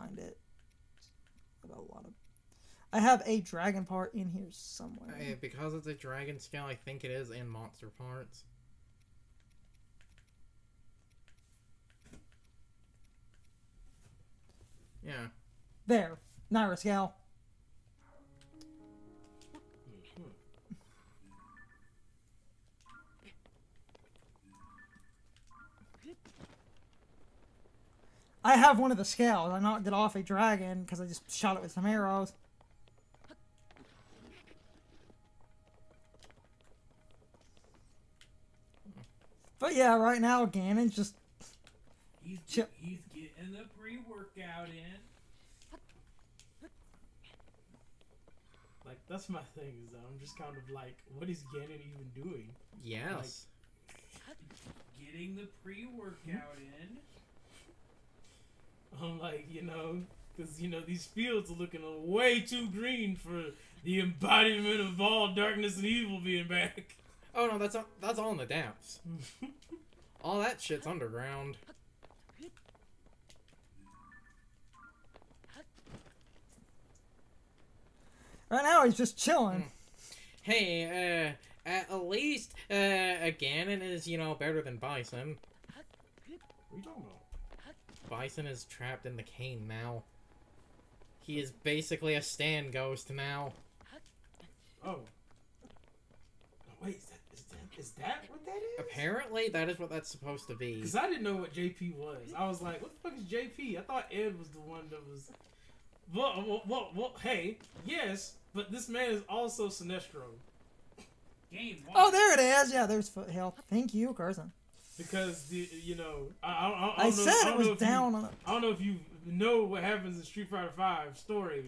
find it. I got a lot of. I have a dragon part in here somewhere. Because it's a dragon scale, I think it is in monster parts. Yeah. There, Naira scale. I have one of the scales. I knocked it off a dragon because I just shot it with some arrows. But yeah, right now Ganon's just... He's getting the pre-workout in. Like, that's my thing, is that I'm just kind of like, what is Ganon even doing? Yes. Like, getting the pre-workout in. I'm like, you know, because, you know, these fields are looking way too green for the embodiment of all darkness and evil being back. Oh no, that's all in the depths. All that shit's underground. Right now he's just chilling. Hey, at least Ganon is, you know, better than Bison. What are you talking about? Bison is trapped in the cane now. He is basically a stand ghost now. Oh. Wait, is that what that is? Apparently, that is what that's supposed to be. Because I didn't know what JP was. I was like, what the fuck is JP? I thought Ed was the one that was... Well, hey, yes, but this man is also Sinestro. Game one. Oh, there it is. Yeah, there's foothill. Thank you, Carson. Because, you know, I I said it was down on it. I don't know if you know what happens in Street Fighter V story,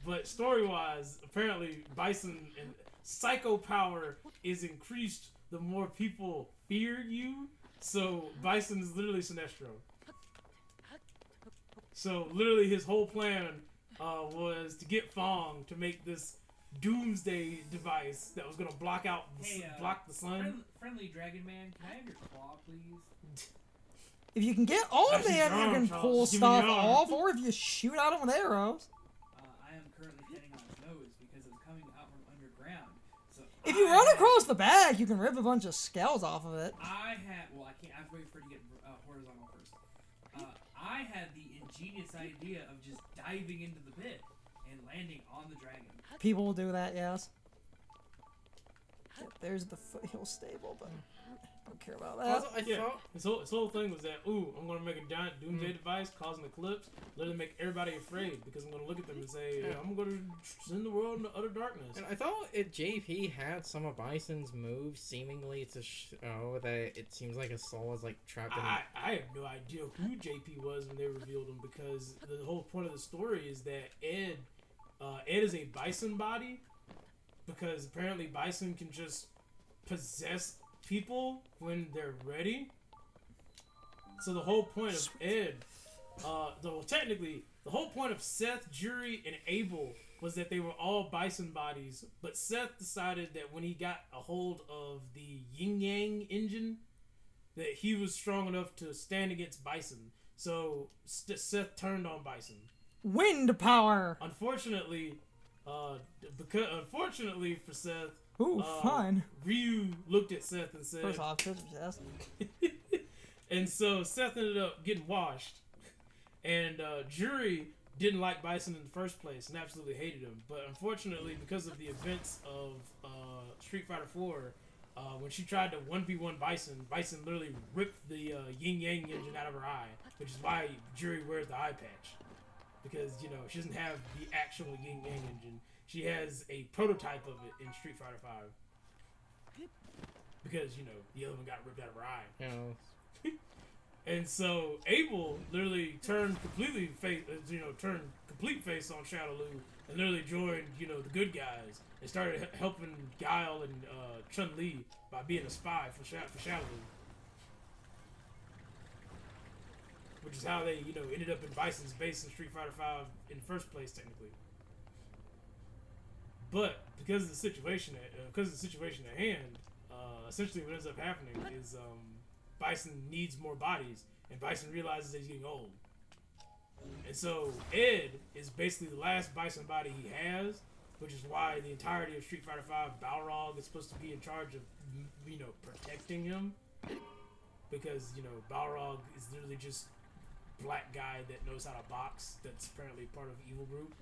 but story-wise, apparently Bison and Psycho Power is increased the more people fear you. So Bison is literally Sinestro. So literally his whole plan was to get Fong to make this doomsday device that was gonna block out block the sun. Friendly Dragon Man, can I have your claw, please? If you can get on That's there, your you arm, can Charles. pull Give me stuff your arm. off, or if you shoot at him with arrows. I am currently hitting on his nose because it's coming out from underground. So If you run across the back, you can rip a bunch of scales off of it. I can't. I have to wait for it to get horizontal first. I had the ingenious idea of just diving into the pit and landing on the dragon. People will do that, yes. Yep, there's the foothill stable, but I don't care about that. Also, I Yeah, thought his whole thing was that, ooh, I'm gonna make a giant doomsday device, cause an eclipse, literally make everybody afraid because I'm gonna look at them and say, yeah, I'm gonna send the world into utter darkness. And I thought JP had some of Bison's moves seemingly to show that it seems like his soul is like trapped in. I have no idea who JP was when they revealed him, because the whole point of the story is that Ed is a Bison body, because apparently Bison can just possess people when they're ready. So the whole point of Ed, technically, the whole point of Seth, Jury, and Abel was that they were all Bison bodies, but Seth decided that when he got a hold of the Yin Yang engine, that he was strong enough to stand against Bison. So Seth turned on Bison. Wind power! Unfortunately for Seth, Ooh, fun. Ryu looked at Seth and said, First off, pictures, yes. and so Seth ended up getting washed. And Jury didn't like Bison in the first place and absolutely hated him. But unfortunately, because of the events of Street Fighter 4, when she tried to 1v1 Bison, Bison literally ripped the Yin Yang engine out of her eye, which is why Jury wears the eye patch. Because, you know, she doesn't have the actual Yin Yang engine. She has a prototype of it in Street Fighter 5. Because, you know, the other one got ripped out of her eye. You know. And so Abel literally turned complete face on Shadowloo and literally joined, you know, the good guys and started helping Guile and Chun-Li by being a spy for Shadowloo. Which is how they, you know, ended up in Bison's base in Street Fighter V in the first place, technically. But because of the situation at hand, essentially what ends up happening is Bison needs more bodies, and Bison realizes that he's getting old. And so Ed is basically the last Bison body he has, which is why the entirety of Street Fighter V, Balrog is supposed to be in charge of, protecting him. Because, Balrog is literally just black guy that knows how to box that's apparently part of evil group.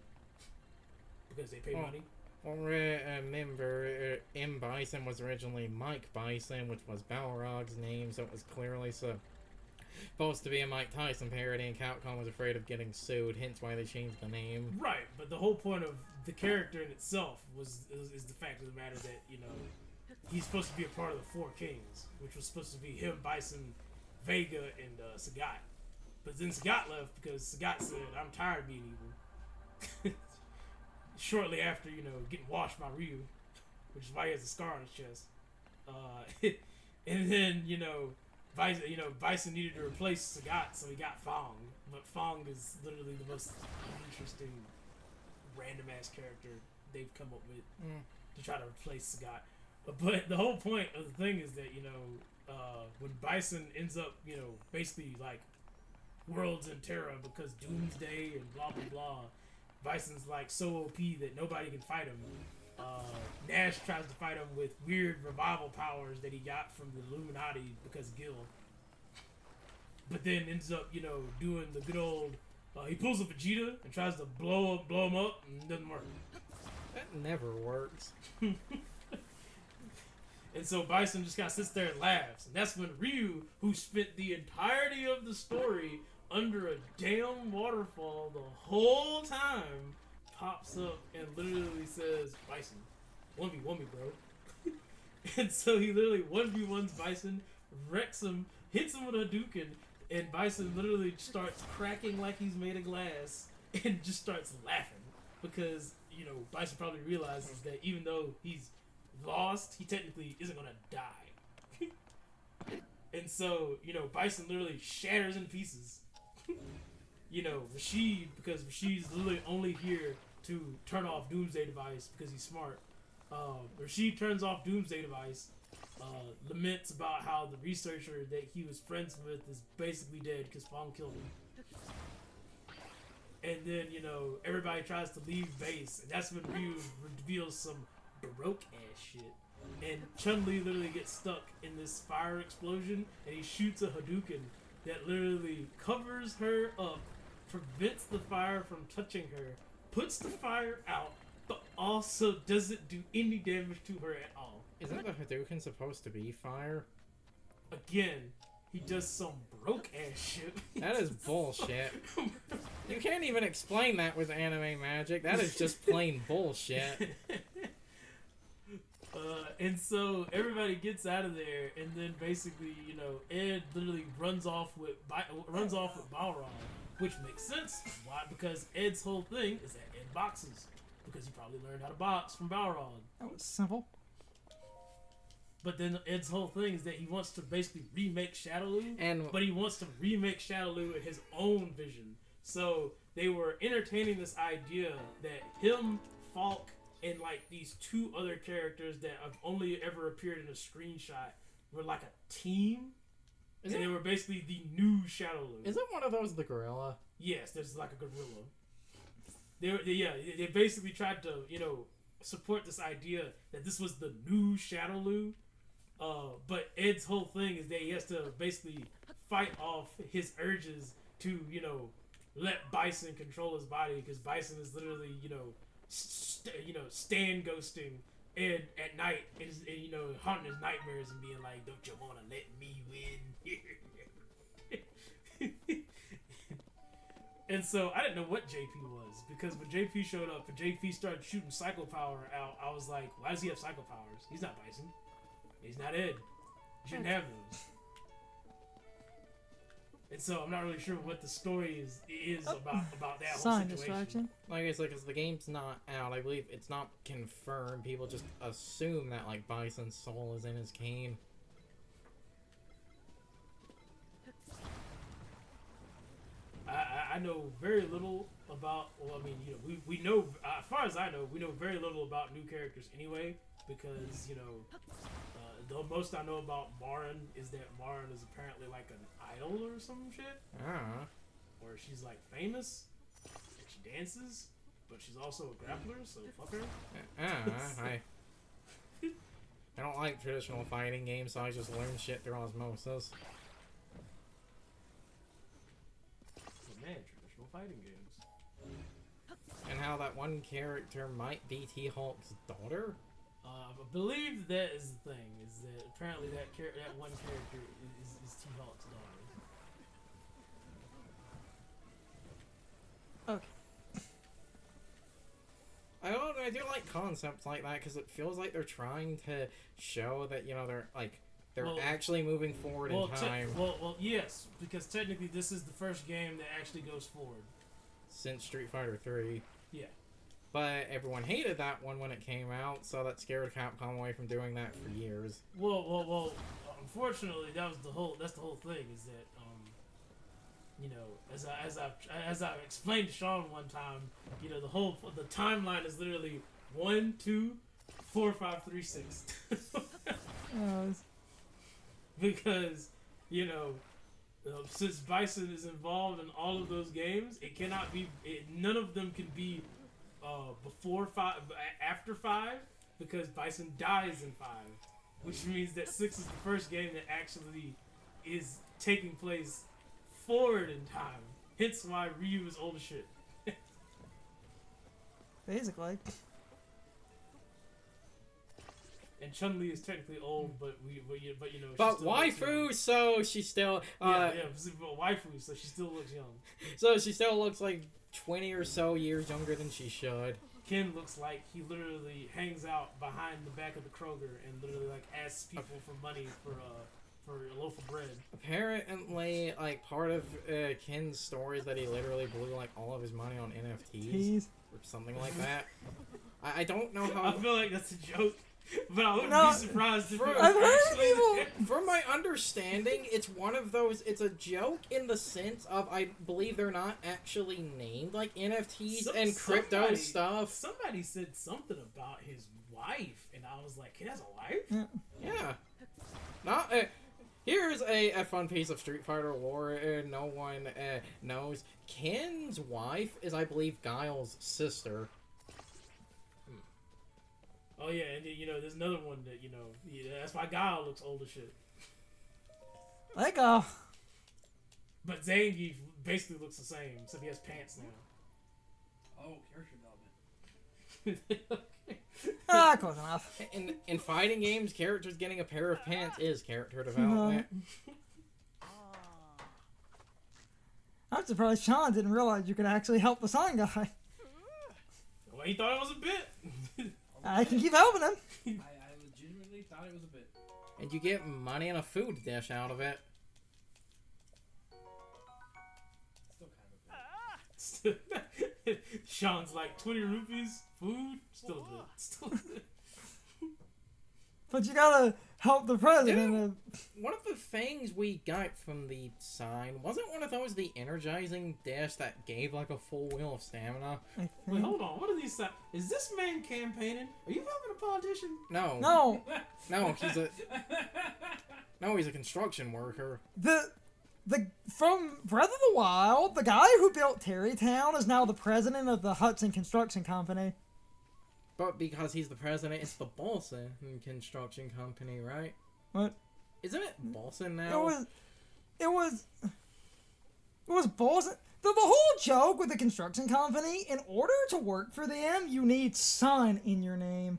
Because they pay money. Well, remember, M. Bison was originally Mike Bison, which was Balrog's name, so it was clearly supposed to be a Mike Tyson parody, and Capcom was afraid of getting sued, hence why they changed the name. Right, but the whole point of the character in itself is the fact of the matter that, he's supposed to be a part of the Four Kings, which was supposed to be him, Bison, Vega, and Sagat. But then Sagat left because Sagat said, I'm tired of being evil. Shortly after, getting washed by Ryu, which is why he has a scar on his chest. And then, Bison needed to replace Sagat, so he got Fong. But Fong is literally the most interesting random-ass character they've come up with to try to replace Sagat. But the whole point of the thing is that, when Bison ends up, basically, like, worlds in terror because Doomsday and blah, blah, blah, Bison's, like, so OP that nobody can fight him. Nash tries to fight him with weird revival powers that he got from the Illuminati because Gil. But then ends up, doing the good old... he pulls a Vegeta and tries to blow him up, and it doesn't work. That never works. And so Bison just kind of sits there and laughs. And that's when Ryu, who spent the entirety of the story under a damn waterfall the whole time, pops up and literally says, Bison, 1v1 me, bro. And so he literally 1v1s Bison, wrecks him, hits him with a Hadouken, and Bison literally starts cracking like he's made of glass and just starts laughing. Because, Bison probably realizes that even though he's lost, he technically isn't gonna die. And so, Bison literally shatters in pieces. Rashid, because Rashid's literally only here to turn off Doomsday Device because he's smart. Rashid turns off Doomsday Device, laments about how the researcher that he was friends with is basically dead because Fong killed him. And then, everybody tries to leave base, and that's when Ryu reveals some Baroque ass shit. And Chun-Li literally gets stuck in this fire explosion, and he shoots a Hadouken that literally covers her up, prevents the fire from touching her, puts the fire out, but also doesn't do any damage to her at all. Isn't the Hadouken supposed to be fire? Again, he does some Baroque ass shit. That is bullshit. You can't even explain that with anime magic. That is just plain bullshit. And so everybody gets out of there, and then basically, Ed literally runs off with Balrog, which makes sense. Why? Because Ed's whole thing is that Ed boxes, because he probably learned how to box from Balrog. That was simple. But then Ed's whole thing is that he wants to basically remake Shadowloo, but he wants to remake Shadowloo in his own vision. So they were entertaining this idea that him, Falk, and like these two other characters that have only ever appeared in a screenshot were like a team. And they were basically the new Shadowloo. Isn't one of those the gorilla? Yes, there's like a gorilla. They basically tried to, support this idea that this was the new Shadowloo. But Ed's whole thing is that he has to basically fight off his urges to, let Bison control his body, because Bison is literally, stand ghosting Ed at night and haunting his nightmares and being like, don't you want to let me win? And so I didn't know what JP was, because when JP showed up and JP started shooting Psycho Power out, I was like, why does he have Psycho Powers? He's not Bison. He's not Ed. He shouldn't have those. And so I'm not really sure what the story is about that whole Sign situation. distraction. Like I said, because the game's not out, I believe it's not confirmed. People just assume that like Bison's soul is in his cane. I know very little about. Well, I mean, we know, as far as I know, we know very little about new characters anyway, because the most I know about Marin is that Marin is apparently like an idol or some shit. where she's like famous and she dances, but she's also a grappler, so fuck her. I don't like traditional fighting games, so I just learn shit through osmosis. But man, traditional fighting games. And how that one character might be T-Hawk's daughter? I believe that is the thing, is that apparently that one character is T-Hawk's daughter. Okay. I don't know, I do like concepts like that because it feels like they're trying to show that, you know, they're Well, actually moving forward in time Well, yes, because technically this is the first game that actually goes forward. since Street Fighter 3. Yeah. But everyone hated that one when it came out, so that scared Capcom away from doing that for years. Well. Unfortunately, that's the whole thing. Is that you know, as I explained to Sean one time, you know, the timeline is literally 1, 2, 4, 5, 3, 6. Because you know, since Bison is involved in all of those games, it cannot be. None of them can be before 5, after 5, because Bison dies in 5, which means that 6 is the first game that actually is taking place forward in time. Hence why Ryu is old as shit. Basically. And Chun-Li is technically old, but you know. She But still looks young. waifu, so she still But waifu, so she still looks young. so she still looks like 20 or so years younger than she should. Ken looks like he literally hangs out behind the back of the Kroger and literally like asks people for money for a loaf of bread. Apparently, like, part of Ken's story is that he literally blew like all of his money on NFTs He's or something like that. I don't know how. I feel like that's a joke, but I wouldn't No, be surprised if it was I've heard actually people- From my understanding, it's one of those. It's a joke in the sense of I believe they're not actually named like NFTs and crypto somebody- stuff. Somebody said something about his wife, and I was like, "He has a wife?" Yeah. Not. Here's a fun piece of Street Fighter lore no one knows. Ken's wife is, I believe, Guile's sister. Oh yeah, and you know, there's another one that that's why Guile looks old as shit. let go. But Zangief basically looks the same, except he has pants now. Oh, character development. Close enough. In fighting games, characters getting a pair of pants is character development. I'm surprised Sean didn't realize you could actually help the sign guy. Well, he thought it was a bit. I can keep helping him. I legitimately thought it was a bit. And you get money and a food dish out of it. Still kind of a bit. Sean's like 20 rupees, food, still good. Still good. But you gotta help the president. One of the things we got from the sign wasn't one of those the energizing dish that gave like a full wheel of stamina. Wait, hold on. What are these? Is this man campaigning? Are you helping a politician? No, No, he's a construction worker. the from Breath of the Wild, the guy who built Terrytown is now the president of the Hudson Construction Company. But because he's the president, it's the Bolson Construction Company, right? What? Isn't it Bolson now? It was Bolson. The whole joke with the construction company, in order to work for them, you need son in your name.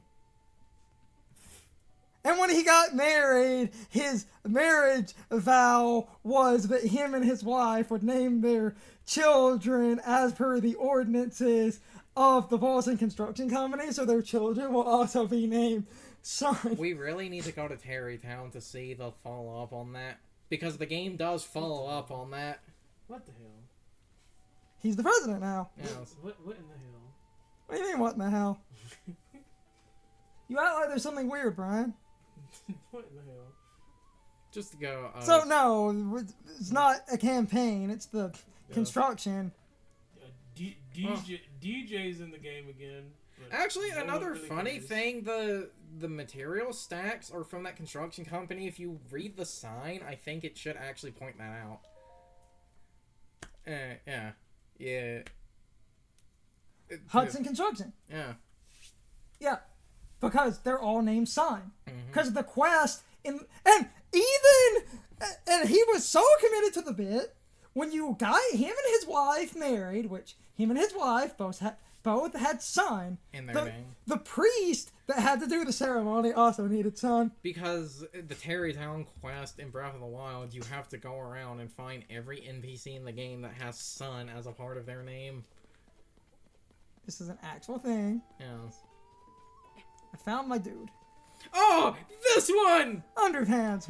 And when he got married, his marriage vow was that him and his wife would name their children as per the ordinances of the Boston Construction Company, so their children will also be named Son. We really need to go to Terrytown to see the follow-up on that. Because the game does follow up on that. What the hell? He's the president now. Yes. What in the hell? What do you mean, what in the hell? You act like there's something weird, Brian. What in the hell? Just to go... So, no, it's not a campaign, it's the construction. DJ's in the game again. but Actually, no one another really funny cares. thing, the material stacks are from that construction company. If you read the sign, I think it should actually point that out. Yeah. Yeah. Hudson Construction. Yeah. Yeah, because they're all named Sign. Mhm. Because the quest and he was so committed to the bit when you got him and his wife married, which him and his wife both had Sign. In their name. The priest that had to do the ceremony also needed Sign. Because the Terrytown quest in Breath of the Wild, you have to go around and find every NPC in the game that has Sun as a part of their name. This is an actual thing. Yes. I found my dude. Oh! This one! Underpants,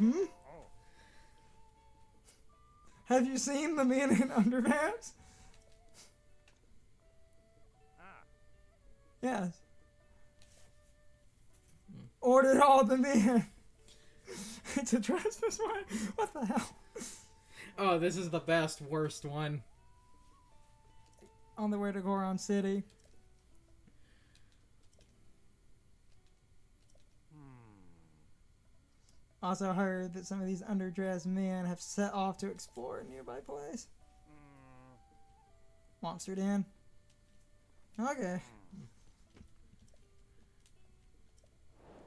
Have you seen the man in underpants? Yes. Ordered all the men to dress this way. What the hell? Oh, this is the best, worst one. On the way to Goron City. Also heard that some of these underdressed men have set off to explore a nearby place. Monster Den. Okay.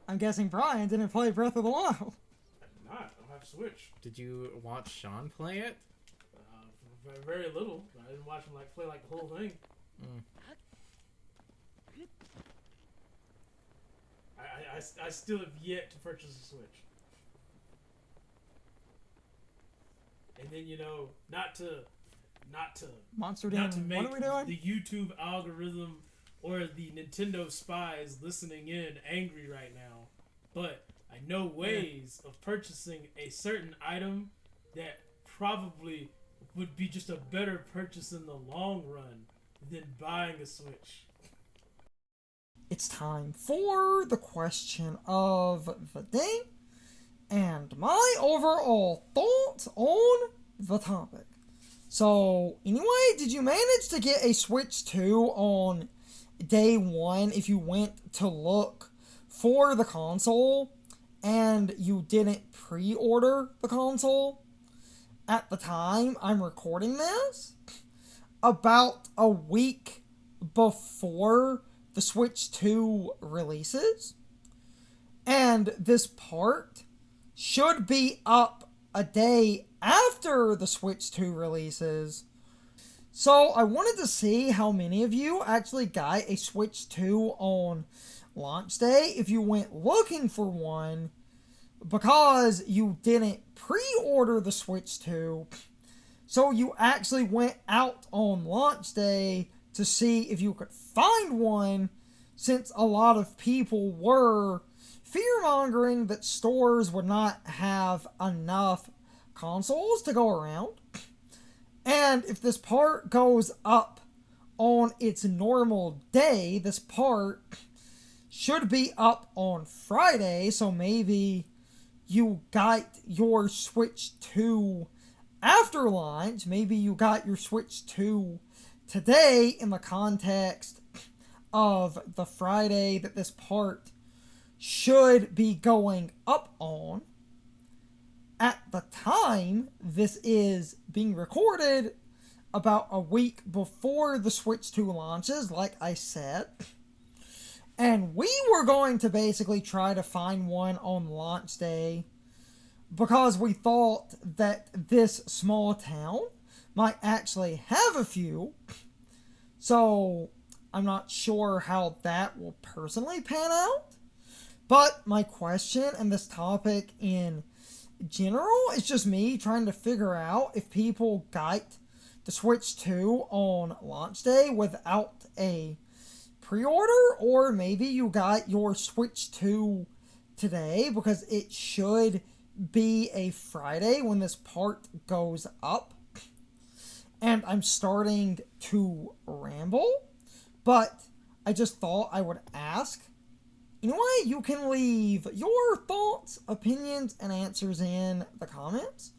I'm guessing Brian didn't play Breath of the Wild. I did not. I don't have Switch. Did you watch Sean play it? Very little. I didn't watch him play the whole thing. I still have yet to purchase a Switch. And then not to Monster Den. make What are we doing? the YouTube algorithm or the Nintendo spies listening in angry right now, but I know ways of purchasing a certain item that probably would be just a better purchase in the long run than buying a Switch. It's time for the question of the day and my overall thoughts on the topic. So, anyway, did you manage to get a Switch 2 on day one if you went to look for the console and you didn't pre-order the console? At the time I'm recording this, about a week before the Switch 2 releases, and this part should be up a day after the Switch 2 releases. So I wanted to see how many of you actually got a Switch 2 on launch day if you went looking for one because you didn't pre-order the Switch 2. So you actually went out on launch day to see if you could find one, since a lot of people were fear-mongering that stores would not have enough consoles to go around. And if this part goes up on its normal day, this part should be up on Friday, so maybe you got your Switch 2 after launch. Maybe you got your Switch 2 today in the context of the Friday that this part should be going up on. At the time this is being recorded, about a week before the Switch 2 launches, like I said. And we were going to basically try to find one on launch day because we thought that this small town might actually have a few. So I'm not sure how that will personally pan out. But my question and this topic in general is just me trying to figure out if people got the Switch 2 on launch day without a pre-order, or maybe you got your Switch 2 today because it should be a Friday when this part goes up. And I'm starting to ramble, but I just thought I would ask. Anyway, you can leave your thoughts, opinions, and answers in the comments.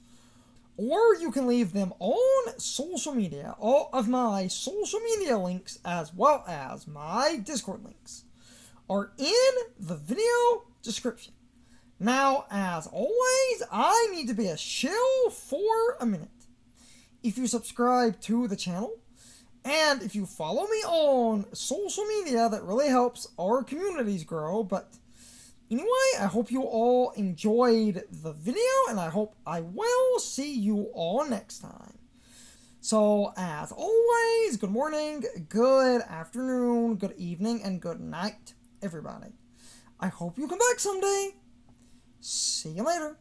Or you can leave them on social media. All of my social media links, as well as my Discord links, are in the video description. Now, as always, I need to be a shill for a minute. if you subscribe to the channel. And if you follow me on social media, that really helps our communities grow. But anyway, I hope you all enjoyed the video, and I hope I will see you all next time. So, as always, good morning, good afternoon, good evening, and good night, everybody. I hope you come back someday. See you later.